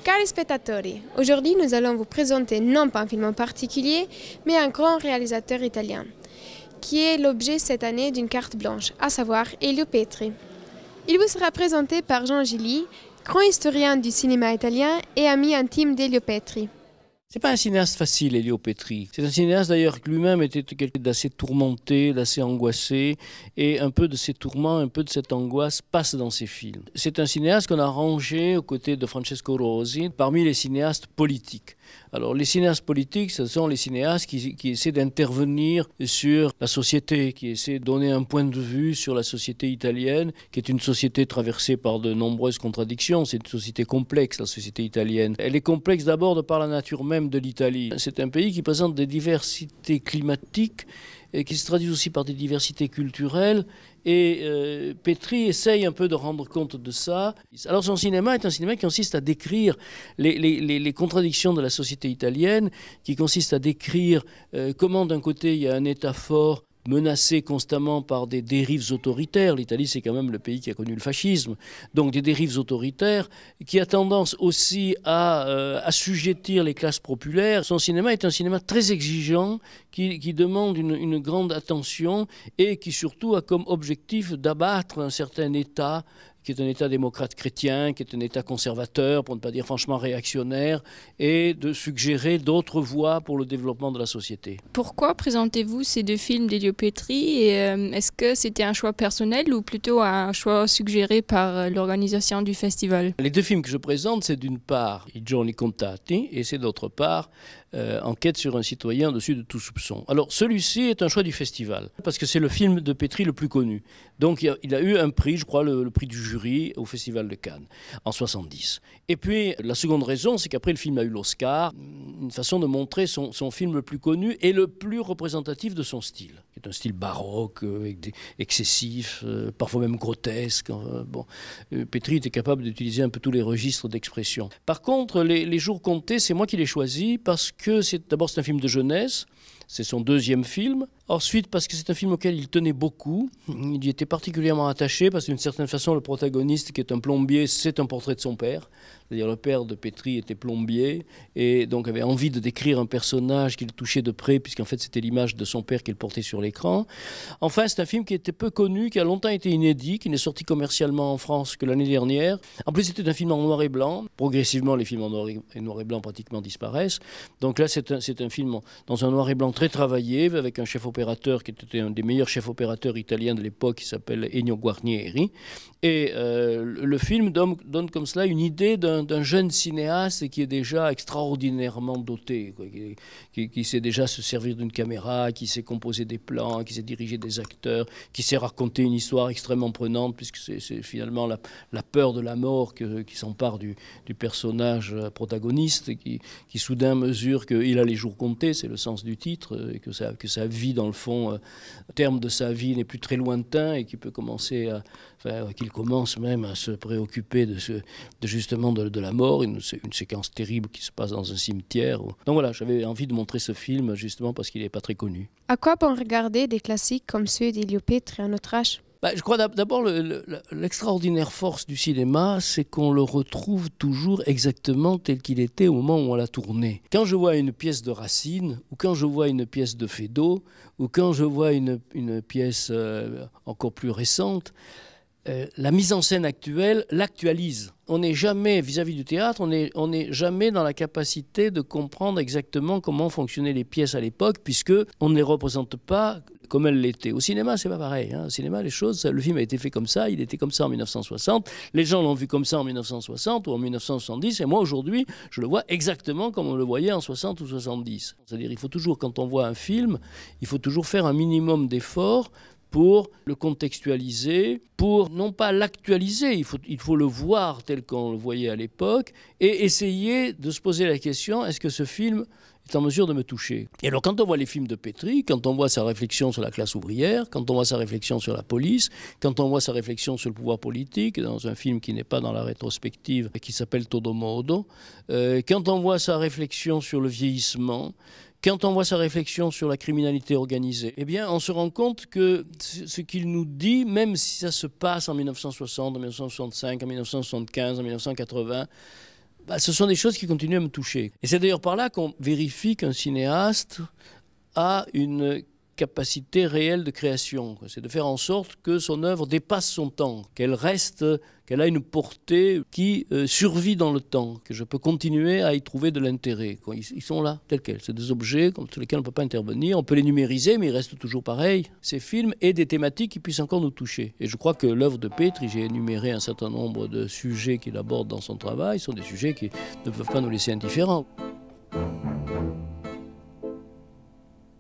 Cari spettatori, aujourd'hui nous allons vous présenter non pas un film en particulier, mais un grand réalisateur italien, qui est l'objet cette année d'une carte blanche, à savoir Elio Petri. Il vous sera présenté par Jean Gilly, grand historien du cinéma italien et ami intime d'Elio Petri. C'est pas un cinéaste facile, Elio Petri. C'est un cinéaste d'ailleurs qui lui-même était quelqu'un d'assez tourmenté, d'assez angoissé, et un peu de ces tourments, un peu de cette angoisse passe dans ses films. C'est un cinéaste qu'on a rangé aux côtés de Francesco Rosi parmi les cinéastes politiques. Alors les cinéastes politiques, ce sont les cinéastes qui essaient d'intervenir sur la société, qui essaient de donner un point de vue sur la société italienne, qui est une société traversée par de nombreuses contradictions. C'est une société complexe, la société italienne. Elle est complexe d'abord de par la nature même de l'Italie. C'est un pays qui présente des diversités climatiques et qui se traduisent aussi par des diversités culturelles. Et Petri essaye un peu de rendre compte de ça. Alors son cinéma est un cinéma qui consiste à décrire les contradictions de la société italienne, qui consiste à décrire comment d'un côté il y a un État fort, menacé constamment par des dérives autoritaires. L'Italie, c'est quand même le pays qui a connu le fascisme. Donc des dérives autoritaires qui a tendance aussi à assujettir les classes populaires. Son cinéma est un cinéma très exigeant qui demande une grande attention et qui surtout a comme objectif d'abattre un certain État qui est un État démocrate chrétien, qui est un État conservateur, pour ne pas dire franchement réactionnaire, et de suggérer d'autres voies pour le développement de la société. Pourquoi présentez-vous ces deux films d'Elio Petri et est-ce que c'était un choix personnel ou plutôt un choix suggéré par l'organisation du festival? Les deux films que je présente, c'est d'une part I giorni contati et c'est d'autre part Enquête sur un citoyen au-dessus de tout soupçon. Alors celui-ci est un choix du festival, parce que c'est le film de Petri le plus connu. Donc il a eu un prix, je crois, le prix du jury au Festival de Cannes, en 70. Et puis la seconde raison, c'est qu'après le film a eu l'Oscar, une façon de montrer son film le plus connu et le plus représentatif de son style, qui est un style baroque, excessif, parfois même grotesque. Petri était capable d'utiliser un peu tous les registres d'expression. Par contre, les jours comptés, c'est moi qui l'ai choisi, parce que d'abord c'est un film de jeunesse, c'est son deuxième film. Ensuite, parce que c'est un film auquel il tenait beaucoup, il y était particulièrement attaché, parce que d'une certaine façon, le protagoniste, qui est un plombier, c'est un portrait de son père. C'est-à-dire le père de Petri était plombier, et donc avait envie de décrire un personnage qu'il touchait de près, puisqu'en fait c'était l'image de son père qu'il portait sur l'écran. Enfin, c'est un film qui était peu connu, qui a longtemps été inédit, qui n'est sorti commercialement en France que l'année dernière. En plus, c'était un film en noir et blanc. Progressivement, les films en noir et blanc pratiquement disparaissent. Donc là, c'est un film dans un noir et blanc très travaillé, avec un chef opérateur qui était un des meilleurs chefs opérateurs italiens de l'époque, qui s'appelle Ennio Guarnieri. Et le film donne comme cela une idée d'un jeune cinéaste qui est déjà extraordinairement doté, quoi, qui sait déjà se servir d'une caméra, qui sait composer des plans, qui sait diriger des acteurs, qui sait raconter une histoire extrêmement prenante, puisque c'est finalement la peur de la mort qui s'empare du personnage protagoniste, qui soudain mesure qu'il a les jours comptés, c'est le sens du titre, et que sa vie, dans le fond, le terme de sa vie n'est plus très lointain, et qu'il peut commencer qu'il commence même à se préoccuper justement de la mort, une séquence terrible qui se passe dans un cimetière. Donc voilà, j'avais envie de montrer ce film justement parce qu'il n'est pas très connu. À quoi bon regarder des classiques comme ceux d'Elio Petri à notre âge? Je crois d'abord l'extraordinaire force du cinéma, c'est qu'on le retrouve toujours exactement tel qu'il était au moment où on l'a tourné. Quand je vois une pièce de Racine, ou quand je vois une pièce de Feydeau, ou quand je vois une pièce encore plus récente, la mise en scène actuelle l'actualise. On n'est jamais, vis-à-vis du théâtre, on n'est jamais dans la capacité de comprendre exactement comment fonctionnaient les pièces à l'époque, puisqu'on ne les représente pas comme elles l'étaient. Au cinéma, c'est pas pareil. Au cinéma, le film a été fait comme ça, il était comme ça en 1960, les gens l'ont vu comme ça en 1960 ou en 1970, et moi, aujourd'hui, je le vois exactement comme on le voyait en 60 ou 70. C'est-à-dire, il faut toujours, quand on voit un film, il faut toujours faire un minimum d'efforts pour le contextualiser, pour non pas l'actualiser, il faut le voir tel qu'on le voyait à l'époque, et essayer de se poser la question, est-ce que ce film est en mesure de me toucher? Et alors quand on voit les films de Petri, quand on voit sa réflexion sur la classe ouvrière, quand on voit sa réflexion sur la police, quand on voit sa réflexion sur le pouvoir politique, dans un film qui n'est pas dans la rétrospective, qui s'appelle Todo Modo, quand on voit sa réflexion sur le vieillissement, quand on voit sa réflexion sur la criminalité organisée, eh bien, on se rend compte que ce qu'il nous dit, même si ça se passe en 1960, en 1965, en 1975, en 1980, ce sont des choses qui continuent à me toucher. Et c'est d'ailleurs par là qu'on vérifie qu'un cinéaste a une capacité réelle de création. C'est de faire en sorte que son œuvre dépasse son temps, qu'elle reste, qu'elle a une portée qui survit dans le temps, que je peux continuer à y trouver de l'intérêt. Ils sont là, tels quels. C'est des objets sur lesquels on ne peut pas intervenir. On peut les numériser, mais ils restent toujours pareils. Ces films et des thématiques qui puissent encore nous toucher. Et je crois que l'œuvre de Petri, j'ai énuméré un certain nombre de sujets qu'il aborde dans son travail, sont des sujets qui ne peuvent pas nous laisser indifférents.